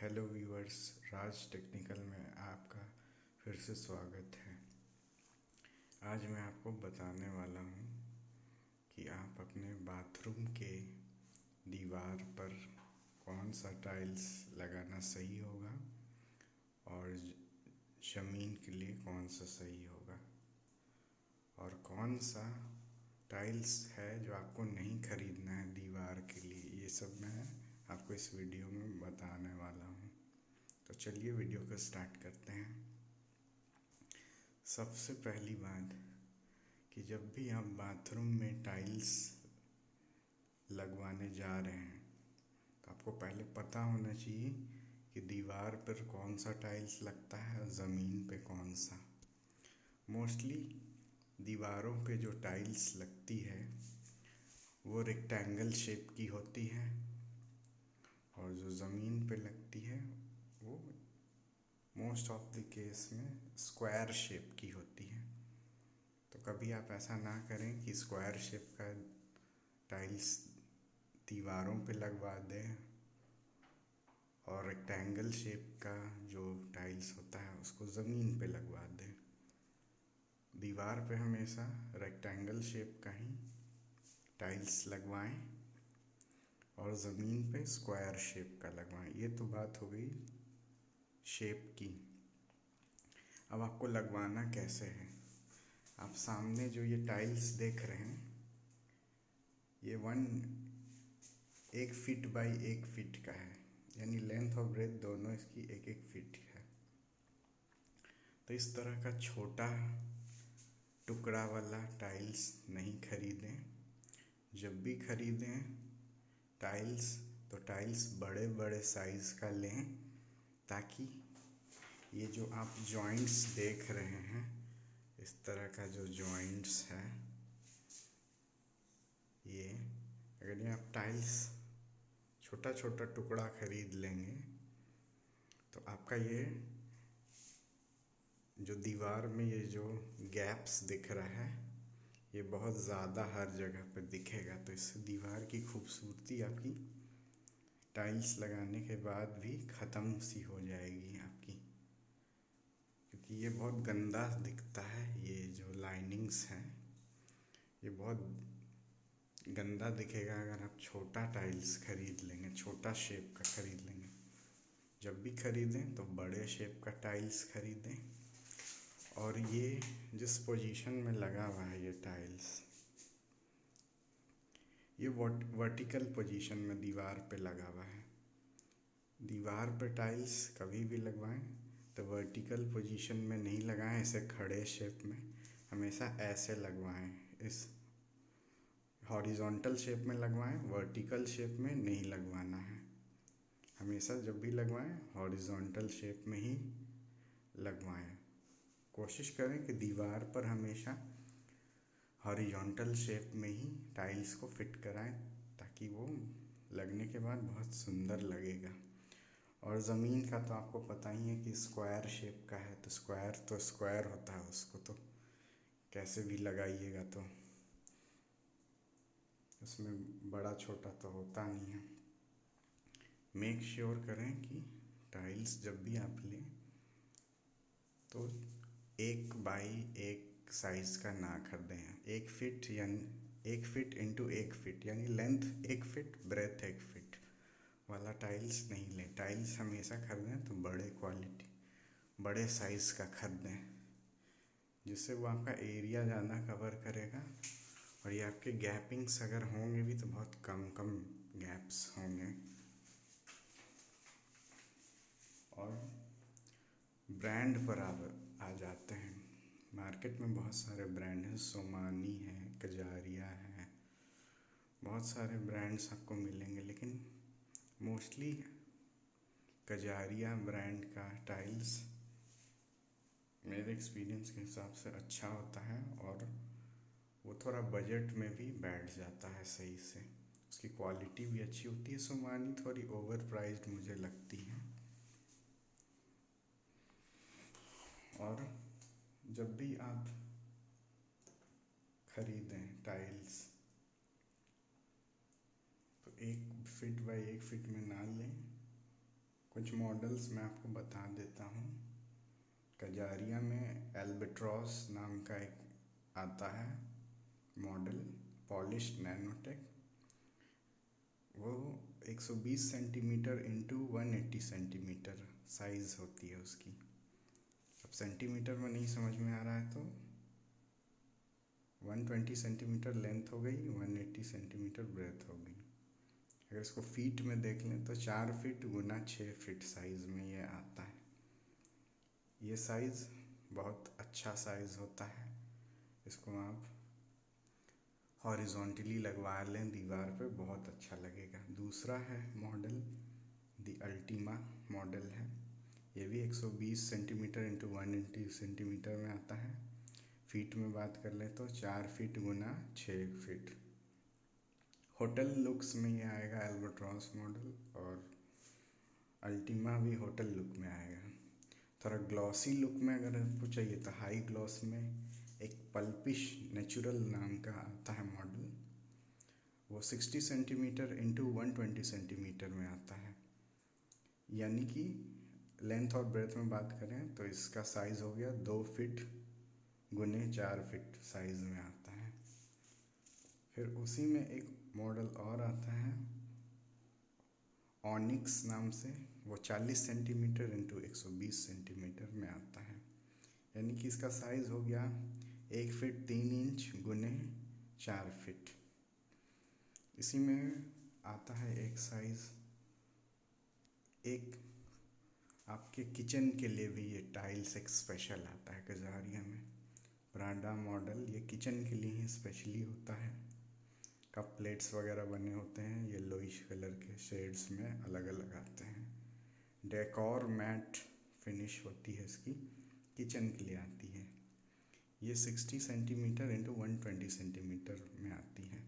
Hello viewers, राज technical में आपका फिर से स्वागत है। आज मैं आपको बताने वाला हूँ कि आप अपने बाथरूम के दीवार पर कौन सा टाइल्स लगाना सही होगा और ज़मीन के लिए कौन सा सही होगा, और कौन सा टाइल्स है जो आपको नहीं खरीदना है दीवार के लिए। ये सब मैं आपको इस वीडियो में बताने वाला हूँ। तो चलिए वीडियो को स्टार्ट करते हैं। सबसे पहली बात कि जब भी आप बाथरूम में टाइल्स लगवाने जा रहे हैं तो आपको पहले पता होना चाहिए कि दीवार पर कौन सा टाइल्स लगता है और ज़मीन पे कौन सा। मोस्टली दीवारों पे जो टाइल्स लगती है वो रेक्टेंगल शेप की होती है और जो ज़मीन पे लगती है वो मोस्ट ऑफ द केस में स्क्वायर शेप की होती है। तो कभी आप ऐसा ना करें कि स्क्वायर शेप का टाइल्स दीवारों पे लगवा दें और रेक्टेंगल शेप का जो टाइल्स होता है उसको ज़मीन पे लगवा दें। दीवार पे हमेशा रेक्टेंगल शेप का ही टाइल्स लगवाएं और ज़मीन पे स्क्वायर शेप का लगवाएं। ये तो बात हो गई शेप की। अब आपको लगवाना कैसे है। आप सामने जो ये टाइल्स देख रहे हैं ये 1 फीट बाई 1 फीट का है, यानी लेंथ और ब्रेथ दोनों इसकी 1-1 फीट है। तो इस तरह का छोटा टुकड़ा वाला टाइल्स नहीं खरीदें। जब भी खरीदें टाइल्स तो टाइल्स बड़े बड़े साइज़ का लें, ताकि ये जो आप जॉइंट्स देख रहे हैं, इस तरह का जो जॉइंट्स है, ये अगर ये आप टाइल्स छोटा छोटा टुकड़ा खरीद लेंगे तो आपका ये जो दीवार में ये जो गैप्स दिख रहा है ये बहुत ज़्यादा हर जगह पर दिखेगा। तो इससे दीवार की खूबसूरती आपकी टाइल्स लगाने के बाद भी ख़त्म सी हो जाएगी आपकी, क्योंकि ये बहुत गंदा दिखता है। ये जो लाइनिंग्स हैं ये बहुत गंदा दिखेगा अगर आप छोटा टाइल्स खरीद लेंगे, छोटा शेप का खरीद लेंगे। जब भी खरीदें तो बड़े शेप का टाइल्स खरीदें। और ये जिस पोजीशन में लगा हुआ है ये टाइल्स, ये वर्टिकल पोजीशन में दीवार पे लगा हुआ है। दीवार पे टाइल्स कभी भी लगवाएं तो वर्टिकल पोजीशन में नहीं लगाएं, ऐसे खड़े शेप में हमेशा ऐसे लगवाएं। इस हॉरिजॉन्टल शेप में लगवाएं, वर्टिकल शेप में नहीं लगवाना है। हमेशा जब भी लगवाएं हॉरिजॉन्टल शेप में ही लगवाएं। कोशिश करें कि दीवार पर हमेशा हॉरिजॉन्टल शेप में ही टाइल्स को फिट कराएं, ताकि वो लगने के बाद बहुत सुंदर लगेगा। और ज़मीन का तो आपको पता ही है कि स्क्वायर शेप का है, तो स्क्वायर होता है, उसको तो कैसे भी लगाइएगा तो उसमें बड़ा छोटा तो होता नहीं है। मेक श्योर करें कि टाइल्स जब भी आप लें तो 1 बाई 1 साइज़ का ना खरीदें। 1 फीट यानी 1 फीट इंटू 1 फीट यानी लेंथ 1 फीट ब्रेथ 1 फीट वाला टाइल्स नहीं लें। टाइल्स हमेशा खरीदें तो बड़े क्वालिटी बड़े साइज़ का खरीदें, जिससे वो आपका एरिया ज़्यादा कवर करेगा। और ये आपके गैपिंग्स अगर होंगे भी तो बहुत कम गैप्स होंगे। और ब्रांड पर आ जाते हैं। मार्केट में बहुत सारे ब्रांड हैं, सोमानी है, कजारिया है, बहुत सारे ब्रांड्स आपको मिलेंगे, लेकिन मोस्टली कजारिया ब्रांड का टाइल्स मेरे एक्सपीरियंस के हिसाब से अच्छा होता है और वो थोड़ा बजट में भी बैठ जाता है सही से। उसकी क्वालिटी भी अच्छी होती है। सोमानी थोड़ी ओवर प्राइस्ड मुझे लगती है। और जब भी आप खरीदें टाइल्स तो 1 फीट बाई 1 फीट में ना लें, कुछ मॉडल्स मैं आपको बता देता हूँ। कजारिया में एल्बेट्रॉस नाम का एक आता है मॉडल, पॉलिश्ड नैनोटेक। वो 120 सेंटीमीटर इंटू 180 सेंटीमीटर साइज़ होती है उसकी। अब सेंटीमीटर में नहीं समझ में आ रहा है तो 120 सेंटीमीटर लेंथ हो गई, 180 सेंटीमीटर ब्रेथ हो गई। अगर इसको फीट में देख लें तो 4 फीट गुना 6 फीट साइज़ में ये आता है। ये साइज़ बहुत अच्छा साइज़ होता है। इसको आप हॉरिजॉन्टली लगवा लें दीवार पे, बहुत अच्छा लगेगा। दूसरा है मॉडल, दी अल्टीमा मॉडल है। ये भी 120 सेंटीमीटर इंटू 180 सेंटीमीटर में आता है। फीट में बात कर लें तो 4 फीट गुना 6 फीट। होटल लुक्स में ये आएगा एल्बेट्रॉस मॉडल, और अल्टीमा भी होटल लुक में आएगा। थोड़ा ग्लॉसी लुक में अगर आपको चाहिए तो हाई ग्लॉस में एक पल्पिश नेचुरल नाम का आता है मॉडल। वो 60 सेंटीमीटर इंटू 120 सेंटीमीटर में आता है। यानी कि लेंथ और ब्रेथ में बात करें तो इसका साइज़ हो गया 2 फीट गुने 4 फीट साइज़ में आता है। फिर उसी में एक मॉडल और आता है ऑनिक्स नाम से। वो 40 सेंटीमीटर इंटू 120 सेंटीमीटर में आता है। यानी कि इसका साइज़ हो गया 1 फीट 3 इंच गुने 4 फीट। इसी में आता है एक साइज़, एक आपके किचन के लिए भी ये टाइल्स एक स्पेशल आता है कजारिया में, प्राडा मॉडल। ये किचन के लिए ही स्पेशली होता है। कप प्लेट्स वगैरह बने होते हैं येलोइश कलर के शेड्स में, अलग अलग आते हैं। डेकोर मैट फिनिश होती है इसकी, किचन के लिए आती है। ये 60 सेंटीमीटर इंटू 120 सेंटीमीटर में आती है।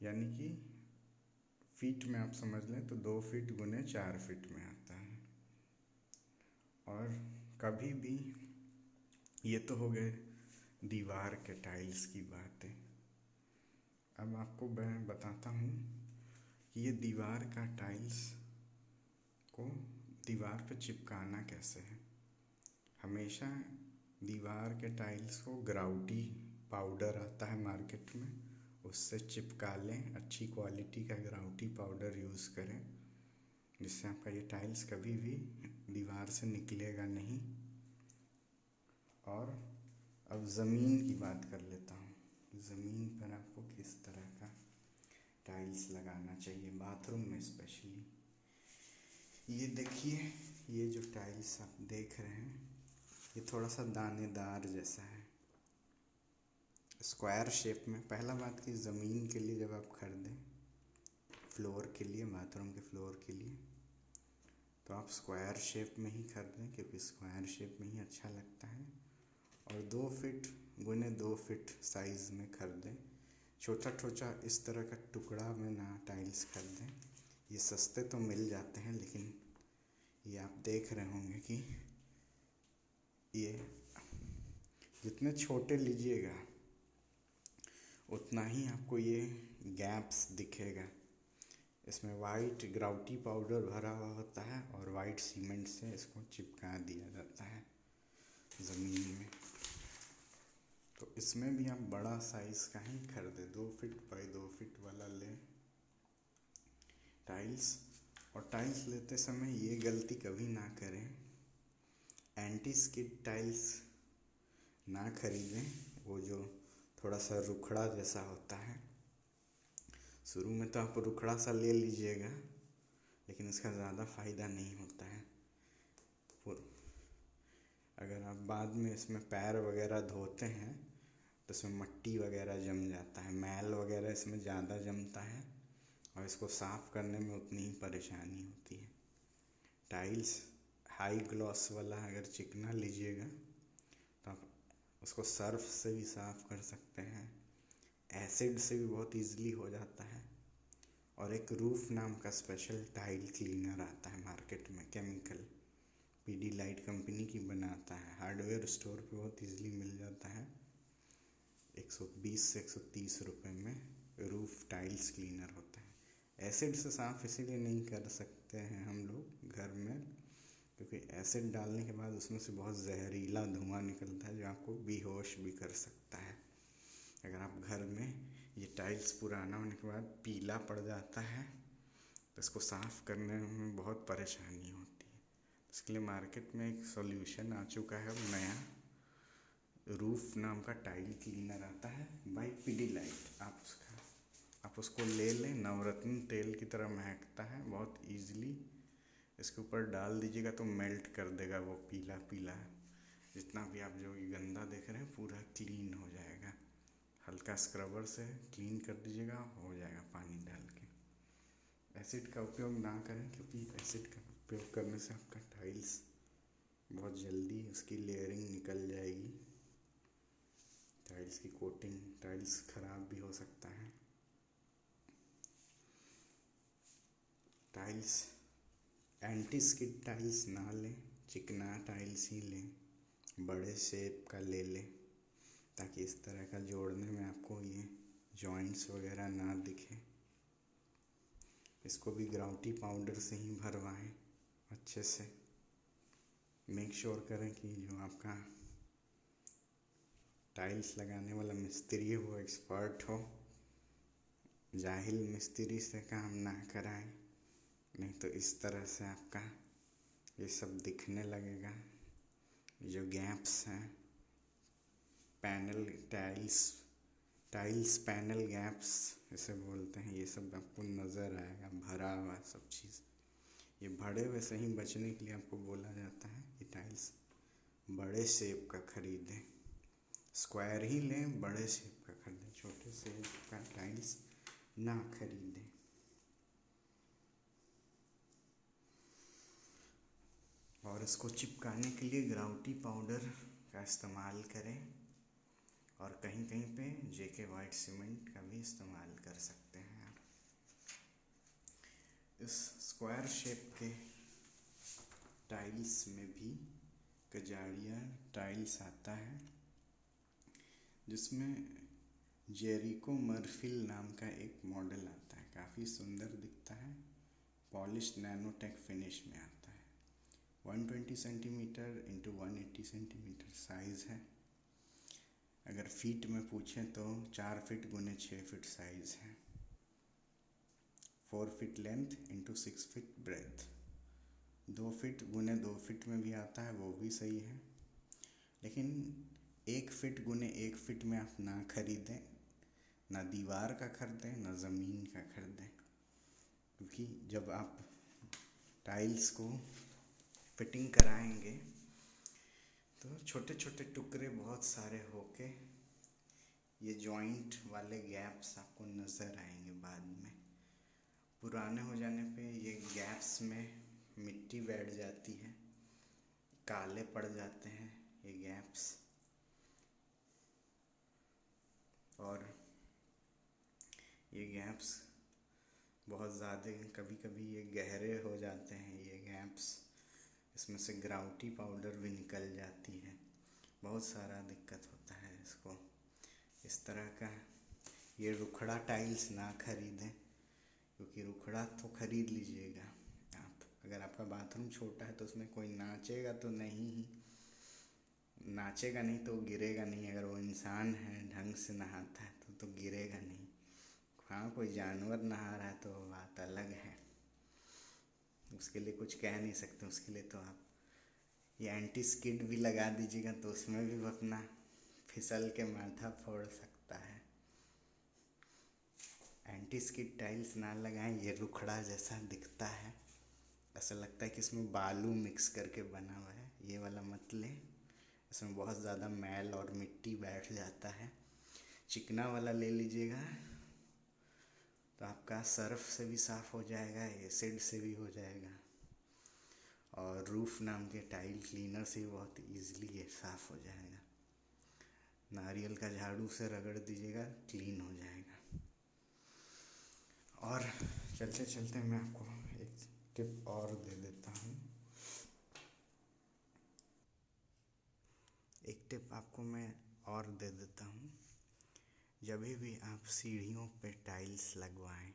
यानी कि फीट में आप समझ लें तो 2 फीट गुने 4 फीट में आता है। और कभी भी, ये तो हो गए दीवार के टाइल्स की बातें। अब आपको मैं बताता हूँ कि ये दीवार का टाइल्स को दीवार पे चिपकाना कैसे है। हमेशा दीवार के टाइल्स को ग्राउटी पाउडर आता है मार्केट में, उससे चिपका लें। अच्छी क्वालिटी का ग्राउटी पाउडर यूज़ करें, जिससे आपका ये टाइल्स कभी भी दीवार से निकलेगा नहीं। और अब ज़मीन की बात कर लेता हूँ। ज़मीन पर आपको किस तरह का टाइल्स लगाना चाहिए, बाथरूम में स्पेशली। ये देखिए, ये जो टाइल्स आप देख रहे हैं ये थोड़ा सा दानेदार जैसा है, स्क्वायर शेप में। पहला बात कि ज़मीन के लिए जब आप खरीदें, फ्लोर के लिए, बाथरूम के फ्लोर के लिए, तो आप स्क्वायर शेप में ही खरीदें, क्योंकि स्क्वायर शेप में ही अच्छा लगता है। और 2 फीट गुने 2 फीट साइज़ में खरीदें। छोटा छोटा इस तरह का टुकड़ा में ना टाइल्स खरीदें। ये सस्ते तो मिल जाते हैं, लेकिन ये आप देख रहे होंगे कि ये जितने छोटे लीजिएगा उतना ही आपको ये गैप्स दिखेगा। इसमें वाइट ग्राउटी पाउडर भरा हुआ होता है और वाइट सीमेंट से इसको चिपका दिया जाता है ज़मीन में। तो इसमें भी आप बड़ा साइज़ का ही खरीदें, 2 फीट बाई 2 फीट वाला लें टाइल्स। और टाइल्स लेते समय ये गलती कभी ना करें, एंटी स्किड टाइल्स ना खरीदें, वो जो थोड़ा सा रुखड़ा जैसा होता है। शुरू में तो आप रुखड़ा सा ले लीजिएगा, लेकिन इसका ज़्यादा फ़ायदा नहीं होता है। अगर आप बाद में इसमें पैर वगैरह धोते हैं तो इसमें मट्टी वगैरह जम जाता है, मैल वगैरह इसमें ज़्यादा जमता है, और इसको साफ़ करने में उतनी ही परेशानी होती है। टाइल्स हाई ग्लॉस वाला अगर चिकना लीजिएगा तो आप उसको सर्फ से भी साफ़ कर सकते हैं, एसिड से भी बहुत इजीली हो जाता है। और एक रूफ नाम का स्पेशल टाइल क्लीनर आता है मार्केट में, केमिकल, पीडीलाइट कंपनी की बनाता है, हार्डवेयर स्टोर पे बहुत इजीली मिल जाता है। 120 से 130 रुपए में रूफ टाइल्स क्लीनर होता है। एसिड से साफ़ इसीलिए नहीं कर सकते हैं हम लोग घर में, क्योंकि एसिड डालने के बाद उसमें से बहुत जहरीला धुआं निकलता है जो आपको बेहोश भी कर सकता है। अगर आप घर में ये टाइल्स पुराना होने के बाद पीला पड़ जाता है तो इसको साफ़ करने में बहुत परेशानी होती है। इसके लिए मार्केट में एक सॉल्यूशन आ चुका है नया, रूफ नाम का टाइल क्लीनर आता है बाय पिडीलाइट। आप उसको ले लें, नवरत्न तेल की तरह महकता है, बहुत ईजिली इसके ऊपर डाल दीजिएगा तो मेल्ट कर देगा वो पीला पीला जितना भी आप जो गंदा देख रहे हैं पूरा क्लीन हो जाएगा। हल्का स्क्रबर से क्लीन कर दीजिएगा, हो जाएगा पानी डाल के। एसिड का उपयोग ना करें, क्योंकि एसिड का उपयोग करने से आपका टाइल्स बहुत जल्दी उसकी लेयरिंग निकल जाएगी, टाइल्स की कोटिंग, टाइल्स ख़राब भी हो सकता है। टाइल्स एंटी स्किड टाइल्स ना लें, चिकना टाइल्स ही लें, बड़े शेप का ले लें, ताकि इस तरह का जोड़ने में आपको ये जॉइंट्स वगैरह ना दिखे। इसको भी ग्राउटी पाउडर से ही भरवाएं अच्छे से। मेक श्योर करें कि जो आपका टाइल्स लगाने वाला मिस्त्री है वो एक्सपर्ट हो, जाहिल मिस्त्री से काम ना कराएं, नहीं तो इस तरह से आपका ये सब दिखने लगेगा। जो गैप्स हैं, पैनल टाइल्स पैनल गैप्स इसे बोलते हैं, ये सब आपको नज़र आएगा भरा हुआ सब चीज़। ये भरे हुए से ही बचने के लिए आपको बोला जाता है कि टाइल्स बड़े शेप का खरीदें, स्क्वायर ही लें, बड़े शेप का खरीदें, छोटे शेप का टाइल्स ना खरीदें। और इसको चिपकाने के लिए ग्राउटी पाउडर का इस्तेमाल करें, और कहीं कहीं पे जेके वाइट सीमेंट का भी इस्तेमाल कर सकते हैं आप। इस स्क्वायर शेप के टाइल्स में भी कजारिया टाइल्स आता है, जिसमें जेरिको मर्फिल नाम का एक मॉडल आता है, काफ़ी सुंदर दिखता है, पॉलिश्ड नैनोटेक फिनिश में आता है। 120 सेंटीमीटर इंटू 180 सेंटीमीटर साइज़ है। अगर फीट में पूछें तो 4 फीट गुने 6 फीट साइज़ है। 4 feet length into 6 feet breadth, 2 feet गुने 2 फीट में भी आता है, वो भी सही है। लेकिन 1 फीट गुने 1 फीट में आप ना खरीदें, ना दीवार का खरीदें ना ज़मीन का खरीदें, क्योंकि जब आप टाइल्स को फिटिंग कराएंगे तो छोटे छोटे टुकड़े बहुत सारे होके ये जॉइंट वाले गैप्स आपको नज़र आएंगे। बाद में पुराने हो जाने पे ये गैप्स में मिट्टी बैठ जाती है, काले पड़ जाते हैं ये गैप्स, और ये गैप्स बहुत ज़्यादा कभी कभी ये गहरे हो जाते हैं ये गैप्स, इसमें से ग्राउटी पाउडर भी निकल जाती है, बहुत सारा दिक्कत होता है इसको। इस तरह का ये रुखड़ा टाइल्स ना खरीदें, क्योंकि रुखड़ा तो खरीद लीजिएगा आप, अगर आपका बाथरूम छोटा है तो उसमें कोई नाचेगा तो नहीं ही, नाचेगा नहीं तो गिरेगा नहीं, अगर वो इंसान है ढंग से नहाता है तो गिरेगा नहीं। हाँ, कोई जानवर नहा रहा है तो बात अलग है, उसके लिए कुछ कह नहीं सकते, उसके लिए तो आप ये एंटी स्किड भी लगा दीजिएगा तो उसमें भी अपना फिसल के माथा फोड़ सकता है। एंटी स्किड टाइल्स ना लगाएं, ये रुखड़ा जैसा दिखता है, ऐसा लगता है कि इसमें बालू मिक्स करके बना हुआ है, ये वाला मत लें, इसमें बहुत ज़्यादा मैल और मिट्टी बैठ जाता है। चिकना वाला ले लीजिएगा तो आपका सर्फ से भी साफ़ हो जाएगा, एसिड से भी हो जाएगा, और रूफ नाम के टाइल क्लीनर से भी बहुत ईजिली ये साफ़ हो जाएगा। नारियल का झाड़ू से रगड़ दीजिएगा, क्लीन हो जाएगा। और चलते चलते मैं आपको एक टिप और दे देता हूँ। एक टिप आपको मैं और दे देता हूँ, जब भी आप सीढ़ियों पे टाइल्स लगवाएं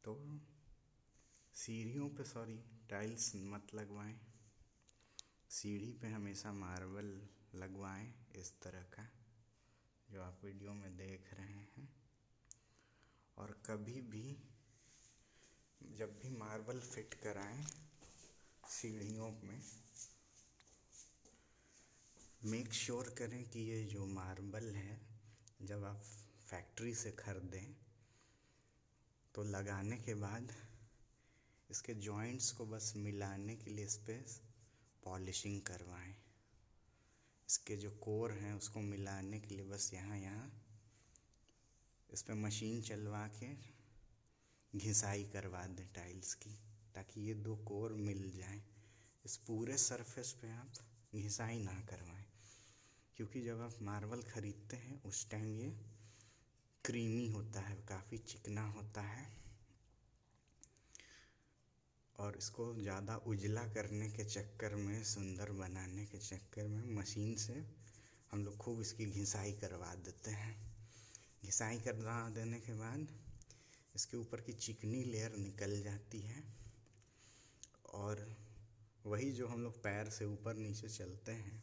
तो सीढ़ियों पे टाइल्स मत लगवाएं। सीढ़ी पे हमेशा मार्बल लगवाएं इस तरह का जो आप वीडियो में देख रहे हैं। और कभी भी जब भी मार्बल फिट कराएं सीढ़ियों में, मेक श्योर करें कि ये जो मार्बल है जब आप फैक्ट्री से खरीदें तो लगाने के बाद इसके जॉइंट्स को बस मिलाने के लिए इस पर पॉलिशिंग करवाएं। इसके जो कोर हैं उसको मिलाने के लिए बस यहाँ इस पर मशीन चलवा के घिसाई करवा दें टाइल्स की, ताकि ये दो कोर मिल जाएं। इस पूरे सरफेस पे आप घिसाई ना करवाएं, क्योंकि जब आप मार्बल ख़रीदते हैं उस टाइम ये क्रीमी होता है, काफ़ी चिकना होता है। और इसको ज़्यादा उजला करने के चक्कर में, सुंदर बनाने के चक्कर में मशीन से हम लोग खूब इसकी घिसाई करवा देते हैं। घिसाई करवा देने के बाद इसके ऊपर की चिकनी लेयर निकल जाती है, और वही जो हम लोग पैर से ऊपर नीचे चलते हैं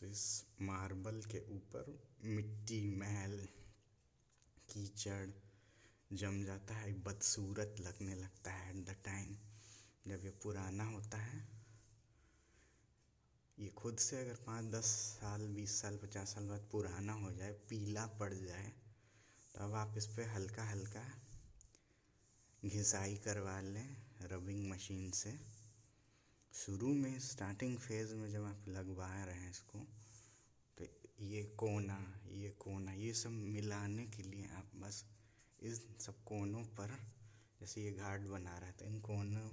तो इस मार्बल के ऊपर मिट्टी, मैल, कीचड़ जम जाता है, बदसूरत लगने लगता है एट द टाइम जब ये पुराना होता है। ये खुद से अगर 5-10 साल, 20 साल, 50 साल बाद पुराना हो जाए, पीला पड़ जाए, तो अब आप इस पर हल्का हल्का घिसाई करवा लें रबिंग मशीन से। शुरू में स्टार्टिंग फेज़ में जब आप लगवा रहे हैं इसको, तो ये कोना ये सब मिलाने के लिए आप बस इस सब कोनों पर, जैसे ये घाट बना रहा था, इन कोनों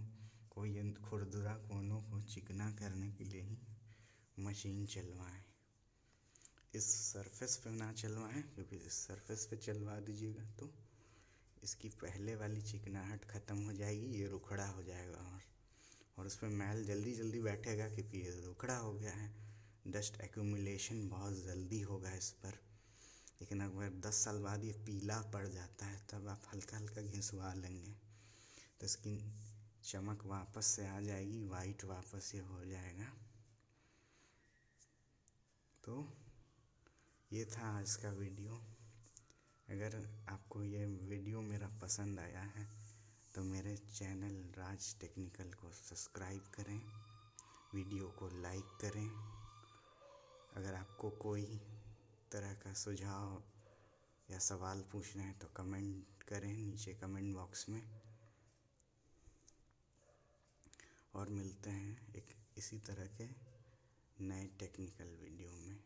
को, ये खुरदुरा कोनों को चिकना करने के लिए ही मशीन चलवाएं। इस सरफेस पे ना चलवाएं, क्योंकि इस सरफेस पे चलवा दीजिएगा तो इसकी पहले वाली चिकनाहट ख़त्म हो जाएगी, ये रुखड़ा हो जाएगा और उस पर मैल जल्दी जल्दी बैठेगा, क्योंकि ये रुखड़ा हो गया है। डस्ट एक्यूमुलेशन बहुत जल्दी होगा इस पर। लेकिन अगर 10 साल बाद ये पीला पड़ जाता है तब आप हल्का हल्का घिसवा लेंगे तो इसकी चमक वापस से आ जाएगी, वाइट वापस ये हो जाएगा। तो ये था आज का वीडियो। अगर आपको ये वीडियो मेरा पसंद आया है तो मेरे चैनल राज टेक्निकल को सब्सक्राइब करें, वीडियो को लाइक करें। अगर आपको कोई तरह का सुझाव या सवाल पूछना है तो कमेंट करें नीचे कमेंट बॉक्स में। और मिलते हैं एक इसी तरह के नए टेक्निकल वीडियो में।